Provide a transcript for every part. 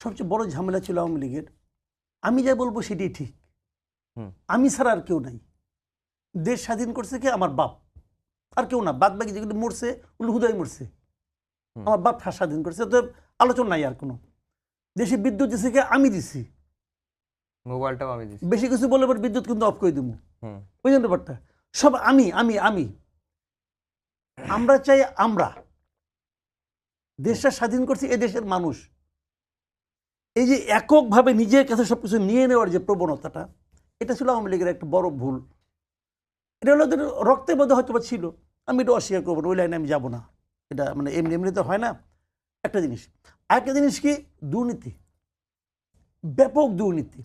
সবচেয়ে বড় ঝামেলা ছিল আওয়ামী লীগের, আমি যা বলবো সেটাই ঠিক, আমি ছাড়া আর কেউ নাই। দেশ স্বাধীন করছে কে? আমার বাপ, আর কেউ না। বাদ বাকি যেগুলো মরছে ওগুলো হুদাই মরছে, আমার বাপ স্বাধীন করছে, তো আলোচনা নাই আর কোনো। দেশে বিদ্যুৎ দিছে কে? আমি দিছি। মোবাইলটাও আমি দিছি। বেশি কিছু বলে এবার বিদ্যুৎ কিন্তু অফ করে দিব, ওই জন্য ব্যাপারটা সব আমি আমি আমি আমরা চাই আমরা দেশটা স্বাধীন করছি এ দেশের মানুষ। এই যে এককভাবে নিজের কাছে সবকিছু নিয়ে নেওয়ার যে প্রবণতাটা, এটা ছিল আওয়ামী লীগের একটা বড় ভুল। এটা হলো ওদের রক্তের মধ্যে হয়তো বা ছিল, আমি এটা অস্বীকার করবো না, ওই লাইনে আমি যাবো না, এটা মানে এমনি এমনি তো হয় না। একটা জিনিস, আরেকটা জিনিস কি, দুর্নীতি, ব্যাপক দুর্নীতি।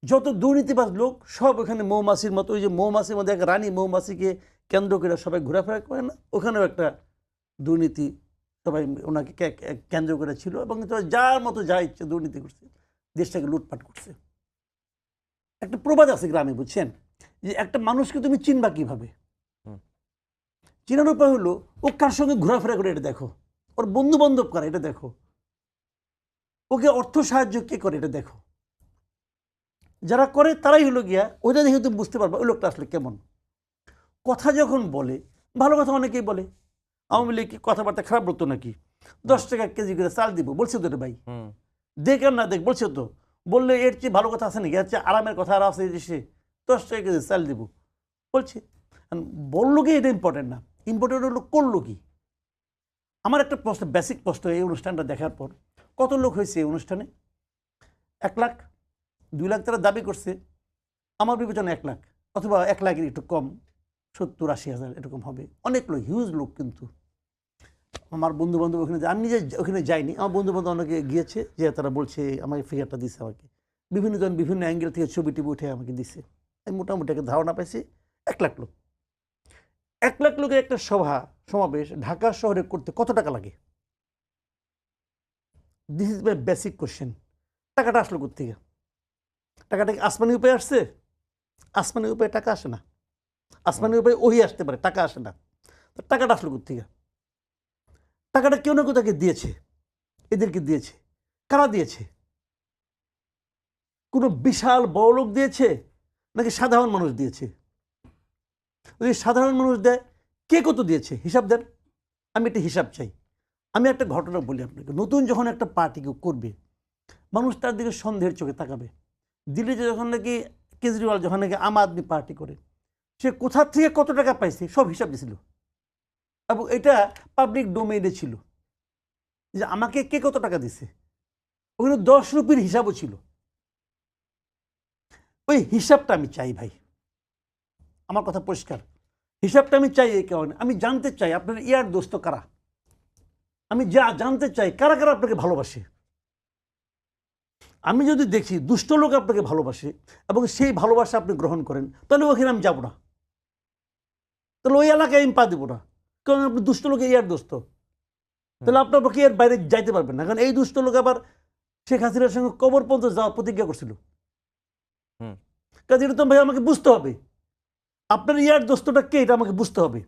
যত দুর্নীতিবাজ লোক সব ওখানে মৌমাছির মতো, ওই যে মৌমাছির মধ্যে এক রানী মৌমাছিকে কেন্দ্র করে সবাই ঘোরাফেরা করে না, ওখানেও একটা দুর্নীতি সবাই ওনাকে কেন্দ্র করে ছিল, এবং যার মতো যা ইচ্ছে দুর্নীতি করছে, দেশটাকে লুটপাট করছে। একটা প্রবাদ আছে গ্রামে, বুঝছেন, যে একটা মানুষকে তুমি চিনবা কিভাবে? চিনার উপায় হলো ও কার সঙ্গে ঘোরাফেরা করে এটা দেখো, ওর বন্ধু বান্ধব করে এটা দেখো, ওকে অর্থ সাহায্য কে করে এটা দেখো। যারা করে তারাই হলো গিয়া, ওইটা দেখে তুমি বুঝতে পারবা ওই লোকটা আসলে কেমন। কথা যখন বলে, ভালো কথা অনেকেই বলে, আওয়ামী লীগ কথাবার্তা খারাপ বলতো নাকি? 10 টাকা কেজি করে চাল দিব বলছে তো রে ভাই, দেখ আর না দেখ বলছে তো, বললে এর চেয়ে ভালো কথা আছে নাকি? এর চেয়ে আরামের কথা আর আছে যে সে 10 টাকা কেজি চাল দিব বলছে। বললো কি এটা ইম্পর্টেন্ট না, ইম্পর্টেন্ট হলো করলো কি। আমার একটা প্রশ্ন, বেসিক প্রশ্ন, এই অনুষ্ঠানটা দেখার পর কত লোক হয়েছে এই অনুষ্ঠানে? 1 লাখ 2 লাখ তারা দাবি করছে, আমার বিবেচনা 1 লাখ, অথবা 1 লাখের একটু কম, 70-80 হাজার এরকম হবে। অনেক লোক, হিউজ লোক। কিন্তু আমার বন্ধু বান্ধব ওখানে, আমি নিজে ওখানে যাইনি, আমার বন্ধু বান্ধব অনেকে গিয়েছে, যে তারা বলছে আমাকে ফিগারটা দিচ্ছে, আমাকে বিভিন্ন জন বিভিন্ন অ্যাঙ্গেল থেকে ছবি টিভি উঠে আমাকে দিচ্ছে। আমি মোটামুটি একটা ধারণা পাইছি 1 লাখ লোক। 1 লাখ লোকের একটা সমাবেশ ঢাকা শহরে করতে কত টাকা লাগে? This is my basic question. টাকাটা আসলো কোত্থেকে? টাকাটা কি আসমানি উপায় আসছে? আসমানি উপায়ে টাকা আসে না, আসমানি উপায়ে ওহি আসতে পারে, টাকা আসে না। তো টাকাটা আসলো কোত্থেকে? টাকাটা কেউ না কেউ তাকে দিয়েছে, এদেরকে দিয়েছে। কারা দিয়েছে? কোনো বিশাল বড় লোক দিয়েছে নাকি সাধারণ মানুষ দিয়েছে? যদি সাধারণ মানুষ দেয়, কে কত দিয়েছে হিসাব দেন। আমি একটা হিসাব চাই। আমি একটা ঘটনা বলি আপনাকে। নতুন যখন একটা পার্টি কেউ করবে, মানুষ তার দিকে সন্দেহের চোখে তাকাবে। দিল্লিতে যখন নাকি কেজরিওয়াল যখন নাকি আম আদমি পার্টি করে, সে কোথা থেকে কত টাকা পাইছে সব হিসাব দিয়েছিল, এবং এটা পাবলিক ডোমেইনে ছিল যে আমাকে কে কত টাকা দিছে। ওখানে 10 রুপির হিসাবও ছিল। ওই হিসাবটা আমি চাই ভাই, আমার কথা পরিষ্কার। হিসাবটা আমি চাই এই কারণে, আমি জানতে চাই আপনার ইয়ার দোস্ত কারা। আমি জানতে চাই কারা কারা আপনাকে ভালোবাসে। আমি যদি দেখি দুষ্ট লোক আপনাকে ভালোবাসে এবং সেই ভালোবাসা আপনি গ্রহণ করেন, তাহলে ওখানে আমি যাব না, তাহলে ওই এলাকায় আমি পা দেবো না, কারণ আপনি দুষ্ট লোক ইয়ার দোস্ত। তাহলে আপনার পক্ষে এর বাইরে যাইতে পারবেন না, কারণ এই দুষ্ট লোক আবার শেখ হাসিনার সঙ্গে কবর পর্যন্ত যাওয়ার প্রতিজ্ঞা করছিল। কাজে এটা তো ভাই আমাকে বুঝতে হবে, আপনার ইয়ার দোস্তটা কে এটা আমাকে বুঝতে হবে।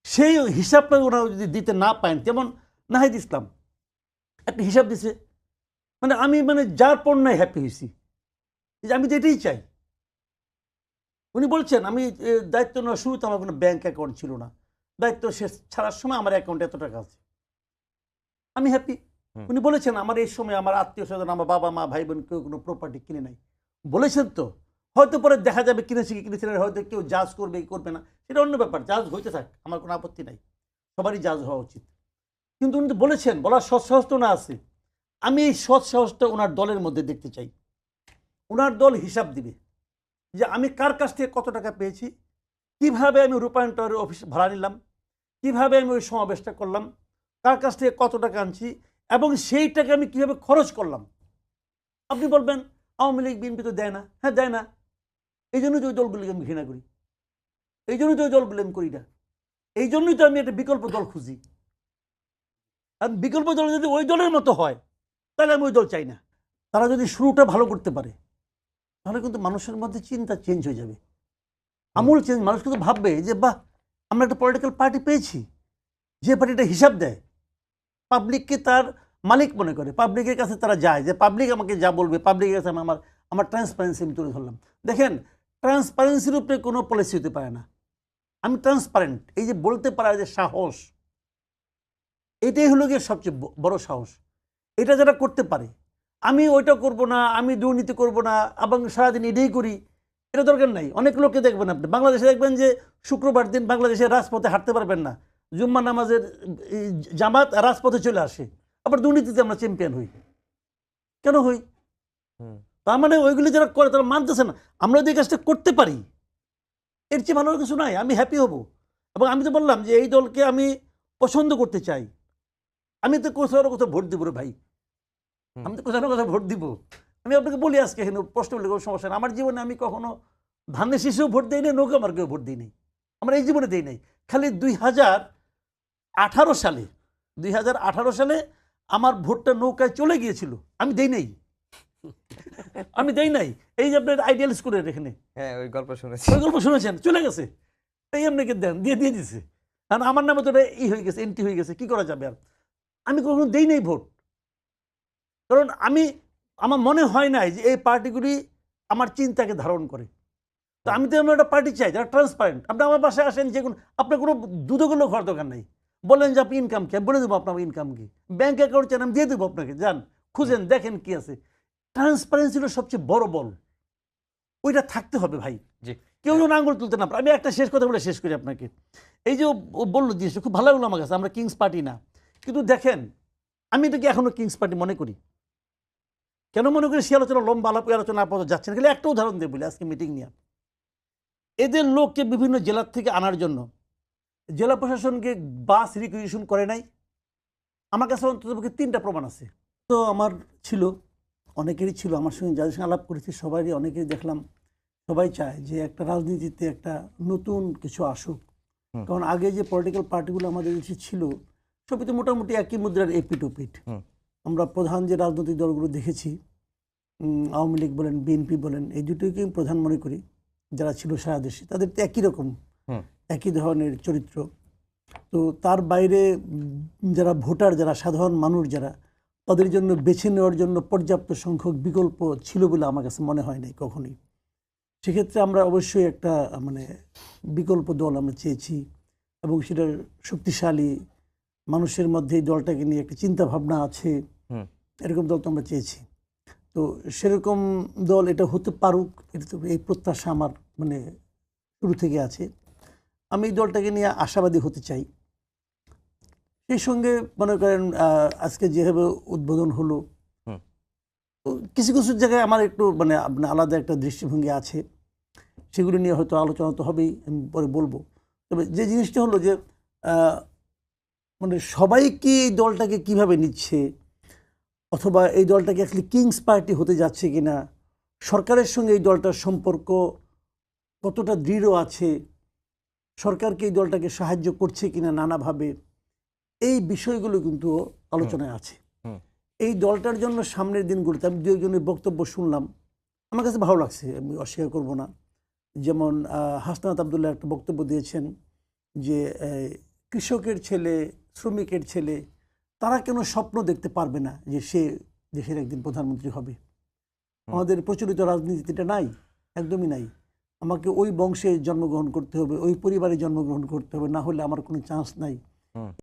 সেই হিসাবটা ওনারা যদি দিতে না পারেন, যেমন নাহিদ ইসলাম একটা হিসাব দিছে, মানে আমি যার পণ্যায় হ্যাপি হয়েছি, যে আমি তো এটাই চাই। উনি বলছেন আমি দায়িত্ব নেওয়ার শুরুতে আমার কোনো ব্যাংক অ্যাকাউন্ট ছিল না, দায়িত্ব শেষ ছাড়ার সময় আমার অ্যাকাউন্টে এত টাকা আছে, আমি হ্যাপি। উনি বলেছেন আমার এই সময় আমার আত্মীয় স্বজন, আমার বাবা মা ভাই বোন কেউ কোনো প্রপার্টি কিনে নাই, বলেছেন তো। হয়তো পরে দেখা যাবে কিনেছে কি কিনেছে না, হয়তো কেউ জাজ করবে কি করবে না, সেটা অন্য ব্যাপার, জাজ হইতে থাক, আমার কোনো আপত্তি নাই, সবারই জাজ হওয়া উচিত। কিন্তু উনি তো বলেছেন, বলার সৎ সাহস তো না আছে। আমি এই সৎ সাহসটা ওনার দলের মধ্যে দেখতে চাই। ওনার দল হিসাব দিবে যে আমি কার কাছ থেকে কত টাকা পেয়েছি, কিভাবে আমি রূপায়ণ টাওয়ারের অফিস ভাড়া নিলাম, কিভাবে আমি ওই সমাবেশটা করলাম, কার কাছ থেকে কত টাকা আনছি, এবং সেই টাকা আমি কিভাবে খরচ করলাম। আপনি বলবেন আওয়ামী লীগ বিএনপি তো দেয় না, হ্যাঁ দেয় না, এই জন্যই তো ওই দলগুলিকে আমি ঘৃণা করি, এই জন্যই তো ওই দলগুলি আমি করি না, এই জন্যই তো আমি একটা বিকল্প দল খুঁজি। আর বিকল্প দল যদি ওই দলের মতো হয়, তাহলে আমি ওই দল চাই না। তারা যদি শুরুটা ভালো করতে পারে, তাহলে কিন্তু মানুষের মধ্যে চিন্তা চেঞ্জ হয়ে যাবে, আমূল চেঞ্জ। মানুষ কিন্তু ভাববে যে বাহ, আমরা একটা পলিটিক্যাল পার্টি পেয়েছি, যে পার্টিটা হিসাব দেয়, পাবলিককে তার মালিক মনে করে, পাবলিকের কাছে তারা যায় যে পাবলিক আমাকে যা বলবে, পাবলিকের কাছে আমি আমার ট্রান্সপারেন্সি আমি তুলে ধরলাম। দেখেন, ট্রান্সপারেন্সির উপরে কোনো পলিসি হতে পারে না। আমি ট্রান্সপারেন্ট, এই যে বলতে পারার যে সাহস, এটাই হলো গিয়ে সবচেয়ে বড় সাহস। এটা যারা করতে পারে, আমি ওইটা করব না, আমি দুর্নীতি করব না এবং সারাদিন এটাই করি, এটা দরকার নাই। অনেক লোককে দেখবেন আপনি বাংলাদেশে, দেখবেন যে শুক্রবার দিন বাংলাদেশের রাজপথে হাঁটতে পারবেন না, জুম্মা নামাজের জামাত রাজপথে চলে আসে, আবার দুর্নীতিতে আমরা চ্যাম্পিয়ন হই। কেন হই? তার মানে ওইগুলি যারা করে তারা মানতেছে না। আমরা যদি এই কাজটা করতে পারি, এর চেয়ে ভালো কিছু নাই, আমি হ্যাপি হব। এবং আমি তো বললাম যে এই দলকে আমি পছন্দ করতে চাই। আমি তো কোথাও না কোথাও ভোট দিব রে ভাই, আমি তো কোথাও না কোথাও ভোট দিব। আমি আপনাকে বলি আজকে এখানে প্রশ্ন করলে কোনো সমস্যা না। আমার জীবনে আমি কখনো ধানের শীষেও ভোট দিই নাই, নৌকা মার্কেও ভোট দিই নাই, আমরা এই জীবনে দিই নাই। খালি 2018 সালে 2018 সালে আমার ভোটটা নৌকায় চলে গিয়েছিল, আমি দেই নাই। আমি দেই নাই। এই যে আপনার আইডিয়াল স্কুলের এখানে, হ্যাঁ ওই গল্প শুনেছি। ওই গল্প শুনেছেন, চলে গেছে। এই আপনাকে দেন দিয়ে দিছে, কারণ আমার নামে তো ই হয়ে গেছে, এন্ট্রি হয়ে গেছে, কি করা যাবে আর। আমি কখনো দেই নাই ভোট, কারণ আমার মনে হয় নাই যে এই পার্টিগুলি আমার চিন্তাকে ধারণ করে। তো আমি তো একটা পার্টি চাই যারা ট্রান্সপারেন্ট। আপনি আমার বাসায় আসেন, যে কোনো আপনার কোনো দুধগুলো ঘর দোকান নাই, বলেন যে আপনি ইনকাম কি, আমি বলে দেবো আপনার ইনকাম কি, ব্যাংক অ্যাকাউন্ট চান আমি দিয়ে দেবো আপনাকে, যান খুঁজেন দেখেন কি আছে। ট্রান্সপারেন্সি হলো সবচেয়ে বড় বল, ওইটা থাকতে হবে ভাই। জি। কেউ যেন আঙুল তুলতে না পারে। আমি একটা শেষ কথা বলে শেষ করি আপনাকে। এই যে ও বললো জিনিসটা খুব ভালো লাগলো আমার কাছে, আমরা কিংস পার্টি না, কিন্তু দেখেন আমি এটাকে এখনো কিংস পার্টি মনে করি। কেন মনে করি? সে আলোচনা লম্বা আলাপ আলোচনা আপাতত যাচ্ছে না, খালি একটা উদাহরণ দিয়ে বলি। আজকে মিটিং নিয়ে এদের লোককে বিভিন্ন জেলার থেকে আনার জন্য জেলা প্রশাসনকে বাস রিকুইজিশন করে নাই। আমার কাছে অন্তত 3টা প্রমাণ আছে। তো আমার ছিল, অনেকেরই ছিল, আমার সঙ্গে যাদের সঙ্গে আলাপ করেছি সবারই, অনেকেই দেখলাম সবাই চায় যে একটা রাজনীতিতে একটা নতুন কিছু আসুক। কারণ আগে যে পলিটিক্যাল পার্টিগুলো আমাদের দেশে ছিল সবই তো মোটামুটি একই মুদ্রার এপিট ওপিট। আমরা প্রধান যে রাজনৈতিক দলগুলো দেখেছি, আওয়ামী লীগ বলেন, বিএনপি বলেন, এই দুটোকে প্রধান মনে করি যারা ছিল সারা দেশে, তাদের তো একই রকম একই ধরনের চরিত্র। তো তার বাইরে যারা ভোটার, যারা সাধারণ মানুষ, যারা তাদের জন্য বেছে নেওয়ার জন্য পর্যাপ্ত সংখ্যক বিকল্প ছিল বলে আমার কাছে মনে হয় নাই কখনোই। সেক্ষেত্রে আমরা অবশ্যই একটা বিকল্প দল আমরা চেয়েছি, এবং সেটার শক্তিশালী মানুষের মধ্যে এই দলটাকে নিয়ে একটা চিন্তা ভাবনা আছে, এরকম দল তো আমরা চেয়েছি। তো সেরকম দল এটা হতে পারুক, এটা তো এই প্রত্যাশা আমার শুরু থেকে আছে। আমি এই দলটাকে নিয়ে আশাবাদী হতে চাই। সেই সঙ্গে মনে করেন আজকে যেভাবে উদ্বোধন হলো, কিছু কিছু জায়গায় আমার একটু আলাদা একটা দৃষ্টিভঙ্গি আছে, সেগুলো নিয়ে হয়তো আলোচনা তো হবেই, আমি পরে বলবো। তবে যে জিনিসটা হলো যে সবাই কি এই দলটাকে কিভাবে নিচ্ছে, অথবা এই দলটাকে অ্যাকচুয়ালি কিংস পার্টি হতে যাচ্ছে কিনা, সরকারের সঙ্গে এই দলটার সম্পর্ক কতটা দৃঢ় আছে, সরকারকে এই দলটাকে সাহায্য করছে কিনা নানাভাবে, এই বিষয়গুলো কিন্তু আলোচনায় আছে। এই দলটার জন্য সামনের দিনগুলোতে আমি 2-একজনের বক্তব্য শুনলাম, আমার কাছে ভালো লাগছে, আমি অস্বীকার করব না। যেমন হাসনাত আবদুল্লাহ একটা বক্তব্য দিয়েছেন যে কৃষকের ছেলে, শ্রমিকের ছেলে, তারা কেন স্বপ্ন দেখতে পারবে না যে সে দেশের একদিন প্রধানমন্ত্রী হবে। আমাদের প্রচলিত রাজনীতিটা নাই, একদমই নাই। আমাকে ওই বংশে জন্মগ্রহণ করতে হবে, ওই পরিবারে জন্মগ্রহণ করতে হবে, না হলে আমার কোনো চান্স নাই।